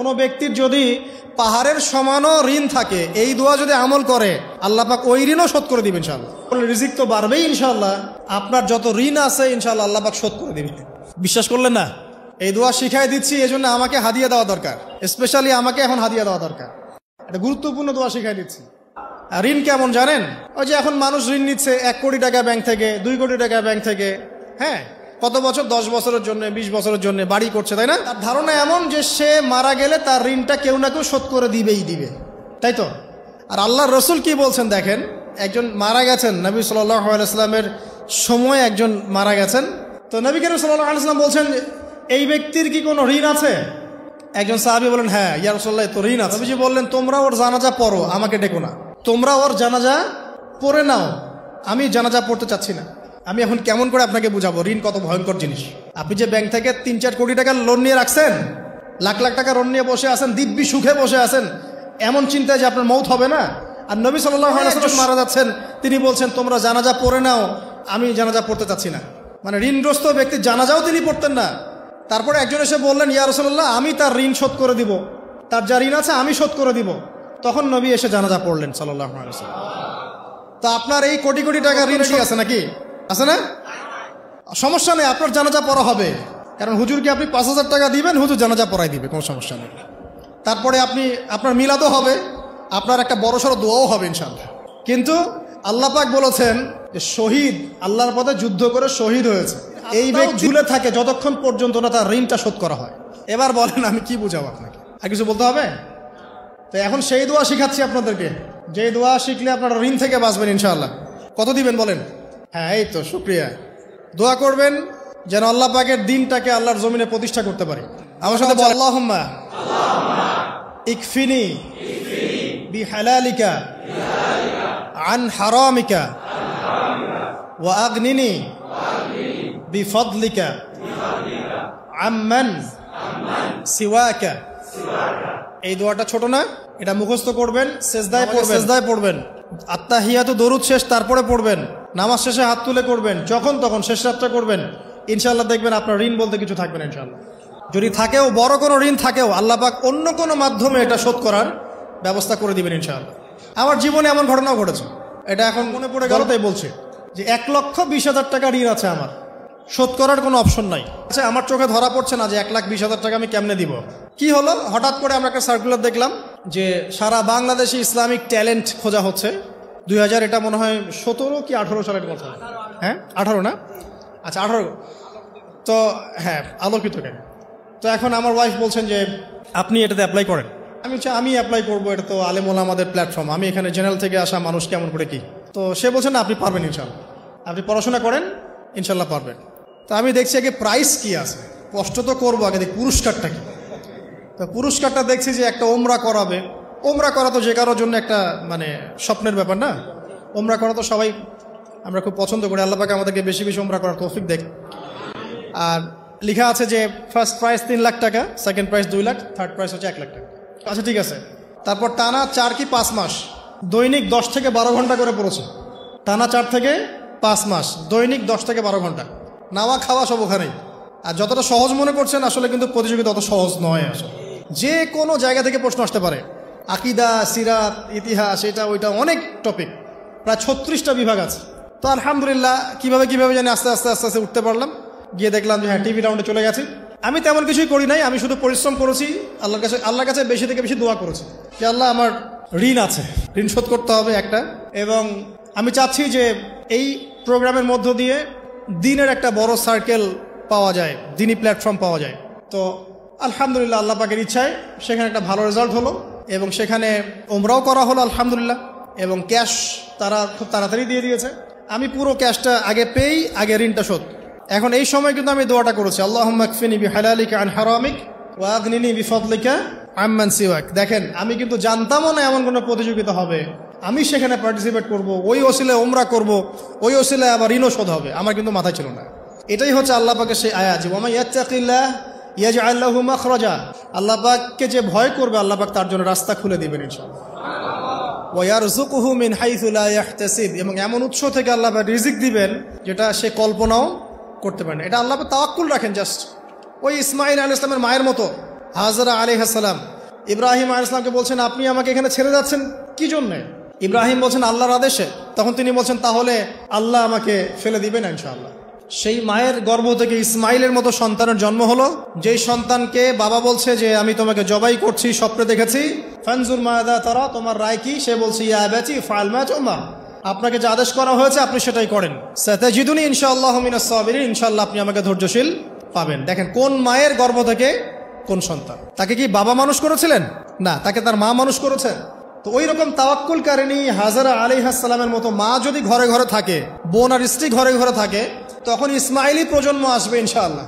কোনো ব্যক্তির যদি পাহাড়ের সমানও ঋণ থাকে, এই দোয়া যদি আমল করে আল্লাহ পাক ওই ঋণও শোধ করে দিবেন ইনশাআল্লাহ। রিজিক তো বাড়বেই ইনশাআল্লাহ, আপনার যত ঋণ আছে ইনশাআল্লাহ আল্লাহ পাক শোধ করে দিবেন। বিশ্বাস করলেন না? এই দোয়া শিখাই দিচ্ছি, এই জন্য আমাকে হাদিয়া দেওয়া দরকার, স্পেশালি আমাকে এখন হাদিয়া দেওয়া দরকার। এটা গুরুত্বপূর্ণ দোয়া শিখাই দিচ্ছি। আর ঋণ কেমন জানেন? ওই যে এখন মানুষ ঋণ নিচ্ছে 1 কোটি টাকা ব্যাংক থেকে, 2 কোটি টাকা ব্যাংক থেকে, হ্যাঁ, কত বছর, 10 বছরের জন্য, 20 বছরের জন্য বাড়ি করছে, তাই না? তার ধারণা এমন যে সে মারা গেলে তার ঋণটা কেউ না কেউ শোধ করে দিবেই দিবে, তাই তো? আর আল্লাহর রসুল কি বলছেন দেখেন, একজন মারা গেছেন, নবী সাল্লাল্লাহু আলাইহি ওয়াসাল্লামের সময় একজন মারা গেছেন। তো নবী করিম সাল্লাল্লাহু আলাইহি ওয়াসাল্লাম বলছেন, এই ব্যক্তির কি কোনো ঋণ আছে? একজন সাহাবী বলেন, হ্যাঁ ইয়া রাসূলুল্লাহ, তো ঋণ আছে। নবীজি বললেন, তোমরা ওর জানাজা পড়ো, আমাকে ডেকো না। তোমরা ওর জানাজা পড়ে নাও, আমি জানাজা পড়তে চাচ্ছি না। আমি এখন কেমন করে আপনাকে বুঝাবো ঋণ কত ভয়ঙ্কর জিনিস। আপনি যে ব্যাংক থেকে 3-4 কোটি টাকার লোন নিয়ে রাখছেন, লাখ লাখ টাকা লোন নিয়ে বসে আছেন, দিব্যি সুখে বসে আছেন, এমন চিন্তায় যে আপনার মৌত হবে না। আর নবী সাল্লাল্লাহু আলাইহি ওয়াসাল্লাম মারা যাচ্ছেন, তিনি বলছেন তোমরা জানাজা পড়ে নাও, আমি জানাজা পড়তে চাচ্ছি না। মানে ঋণগ্রস্ত ব্যক্তির জানাজাও তিনি পড়তেন না। তারপরে একজন এসে বললেন, ইয়া রাসূলুল্লাহ, আমি তার ঋণ শোধ করে দিব, তার যা ঋণ আছে আমি শোধ করে দিব। তখন নবী এসে জানাজা পড়লেন সাল্লাল্লাহু আলাইহি ওয়াসাল্লাম। তা আপনার এই কোটি কোটি টাকা ঋণ আছে নাকি? আছে না? সমস্যা নেই, আপনার জানাজা পড়া হবে। কারণ হুজুরকে আপনি 5,000 টাকা দিবেন, হুজুর জানাজা পড়াই দিবে, কোনো সমস্যা নেই। তারপরে আপনার মিলাদও হবে, আপনার একটা বড়সড় দোয়াও হবে ইনশাআল্লাহ। কিন্তু আল্লাহ পাক বলেছেন যে শহীদ, আল্লাহর পথে যুদ্ধ করে শহীদ হয়েছে, এই ব্যক্তি ঝুলে থাকে যতক্ষণ পর্যন্ত না তার ঋণটা শোধ করা হয়। এবার বলেন আমি কি বুঝাবো আপনাকে? আর কিছু বলতে হবে? তো এখন সেই দোয়া শিখাচ্ছি আপনাদেরকে, যে দোয়া শিখলে আপনারা ঋণ থেকে বাঁচবেন ইনশাআল্লাহ। কত দিবেন বলেন? হ্যাঁ, এই তো, শুকরিয়া। দোয়া করবেন যেন আল্লাহ পাকের দিনটাকে আল্লাহর জমিনে প্রতিষ্ঠা করতে পারি। আমার সাথে বল, আল্লাহুম্মা ইকফিনি বিহালালিকা আন হারামিকা ওয়া আগনিনি বিফদলিকা আম্মান সিওয়াকা। এই দোয়াটা ছোট না, এটা মুখস্থ করবেন, সেজদায় পড়বেন, আত্তাহিয়াতু দরুদ শেষ তারপরে পড়বেন, নামাজ শেষে হাত তুলে করবেন, যখন তখন শেষ রাতটা করবেন। ইনশাআল্লাহ দেখবেন আপনার ঋণ বলতে কিছু থাকবে না ইনশাআল্লাহ। যদি থাকেও, বড় কোনো ঋণ থাকেও, আল্লাহ পাক অন্য কোনো মাধ্যমে এটা শোধ করার ব্যবস্থা করে দিবেন ইনশাআল্লাহ। আমার জীবনে এমন ঘটনাও ঘটেছে, এটা এখন মনে পড়ে গেল তাই বলছি, যে 1,20,000 টাকা ঋণ আছে আমার, শোধ করার কোনো অপশন নাই। আচ্ছা, আমার চোখে ধরা পড়ছে না যে 1,20,000 টাকা আমি কেমনে দিব। কি হলো, হঠাৎ করে আমরা একটা সার্কুলার দেখলাম যে সারা বাংলাদেশে ইসলামিক ট্যালেন্ট খোঁজা হচ্ছে। 2000, এটা মনে হয় 17 কি 18 সালের কথা। হ্যাঁ, 18 না? আচ্ছা, 18। তো হ্যাঁ, আলোকিত কেন। তো এখন আমার ওয়াইফ বলছেন যে আপনি এটাতে অ্যাপ্লাই করেন। আমি অ্যাপ্লাই করবো, এটা তো আলেম ওলামাদের প্ল্যাটফর্ম, আমি এখানে জেনারেল থেকে আসা মানুষ, কেমন করে কি। তো সে বলছেন না, আপনি পারবেন ইনশাল্লাহ, আপনি পড়াশোনা করেন, ইনশাল্লাহ পারবেন। তো আমি দেখছি আগে প্রাইস কি আছে, কষ্ট তো করবো, আগে দেখি পুরস্কারটা কি। তো পুরস্কারটা দেখছি যে একটা ওমরা করাবে। ওমরা করা তো যে কারোর জন্য একটা মানে স্বপ্নের ব্যাপার না? ওমরা করা তো সবাই আমরা খুব পছন্দ করি, আল্লাহ পাক আমাদেরকে বেশি বেশি ওমরা করার তৌফিক দেখ। আর লেখা আছে যে ফার্স্ট প্রাইজ 3 লাখ টাকা, second prize 2 lakh, third prize হচ্ছে 1 লাখ টাকা। আচ্ছা ঠিক আছে। তারপর টানা 4 কি 5 মাস দৈনিক 10 থেকে 12 ঘন্টা করে পড়েছে। টানা 4 থেকে 5 মাস দৈনিক 10 থেকে 12 ঘন্টা, নাওয়া খাওয়া সব ওখানেই। আর যতটা সহজ মনে করছেন, আসলে কিন্তু প্রতিযোগিতা অত সহজ নয়। আসলে যে কোনো জায়গা থেকে প্রশ্ন আসতে পারে, আকিদা, সিরাত, ইতিহাস, এটা ওইটা, অনেক টপিক, প্রায় 36টা বিভাগ আছে। তো আলহামদুলিল্লাহ কিভাবে জানি আস্তে আস্তে উঠতে পারলাম। গিয়ে দেখলাম যে হ্যাঁ, টিভি রাউন্ডে চলে গেছি। আমি তেমন কিছুই করি নাই, আমি শুধু পরিশ্রম করেছি, আল্লাহর কাছে বেশি থেকে বেশি দোয়া করেছি যে আল্লাহ, আমার ঋণ আছে, ঋণ শোধ করতে হবে একটা। এবং আমি চাচ্ছি যে এই প্রোগ্রামের মধ্য দিয়ে দিনের একটা বড় সার্কেল পাওয়া যায়, দিনই প্ল্যাটফর্ম পাওয়া যায়। তো আলহামদুলিল্লাহ আল্লাহ পাকের ইচ্ছায় সেখানে একটা ভালো রেজাল্ট হলো, এবং সেখানে ওমরাও করা হলো আলহামদুলিল্লাহ, এবং ক্যাশ তারা খুব তাড়াতাড়ি দিয়ে দিয়েছে। আমি পুরো ক্যাশটা আগে পেয়েই আগে ঋণটা শোধ। এখন এই সময় কিন্তু আমি দোয়াটা করেছি, আল্লাহুম্মা ইকফিনি বিহালালিকা আন হারামিক ওয়া আগনিনি বিফদলিকা আম্মান সিওয়াক। দেখেন, আমি কিন্তু জানতামও না এমন কোনো প্রতিযোগিতা হবে, আমি সেখানে পার্টিসিপেট করব, ওই ওসিলায় ওমরা করব, ওই ওসিলায় আবার ঋণও শোধ হবে, আমার কিন্তু মাথায় ছিল না। এটাই হচ্ছে আল্লাহ পাকের সেই আয়াত, ওয়া মান ইয়াত্তাকিল্লাহ ইয়াজআল লাহু মাখরাজা। আল্লাহ পাককে যে ভয় করবে, আল্লাহ পাক তার জন্য রাস্তা খুলে দিবেন ইনশাআল্লাহ। ওয়া ইয়ারযুকুহু মিন হাইসু লা ইয়াহতাসিব, এবং এমন উৎস থেকে আল্লাহ পাক রিজিক দিবেন যেটা সে কল্পনাও করতে পারেন। এটা আল্লাহ তাওয়াক্কুল রাখেন, জাস্ট ওই ইসমাঈল আলাইহিস সালামের মায়ের মতো। হাজরা আলাইহিস সালাম ইব্রাহিম আলাইহিস সালামকে বলছেন, আপনি আমাকে এখানে ছেড়ে যাচ্ছেন কি জন্যে? ইব্রাহিম বলছেন, আল্লাহর আদেশে। তখন তিনি বলছেন, তাহলে আল্লাহ আমাকে ফেলে দিবেন ইনশাআল্লাহ। সেই মায়ের গর্ভ থেকে ইসমাইলের মতো সন্তানের জন্ম হলো, যেই সন্তানকে বাবা বলছে যে আমি তোমাকে জবাই করছি, স্বপ্নে দেখেছি, ফানজুর মাযা তারা, তোমার রায় কি? সে বলছে, ইয়া আবাতি ফাআল মা তু'মার, আপনাকে যে আদেশ করা হয়েছে আপনি সেটাই করেন। সাতাজিদুনি ইনশাআল্লাহু মিনাস সাবিরিন, ইনশাআল্লাহ আপনি আমাকে ধৈর্যশীল পাবেন। দেখেন কোন মায়ের গর্ভ থেকে কোন সন্তান। তাকে কি বাবা মানুষ করেছিলেন? না, তাকে তার মা মানুষ করেছে। তো ওই রকম তাওয়াক্কুলকারিনী হাজরা আলাইহিস সালামের মতো মা যদি ঘরে ঘরে থাকে, বোন আর স্ত্রী ঘরে ঘরে থাকে, তখন ইসমাইলি প্রজন্ম আসবে ইনশাআল্লাহ।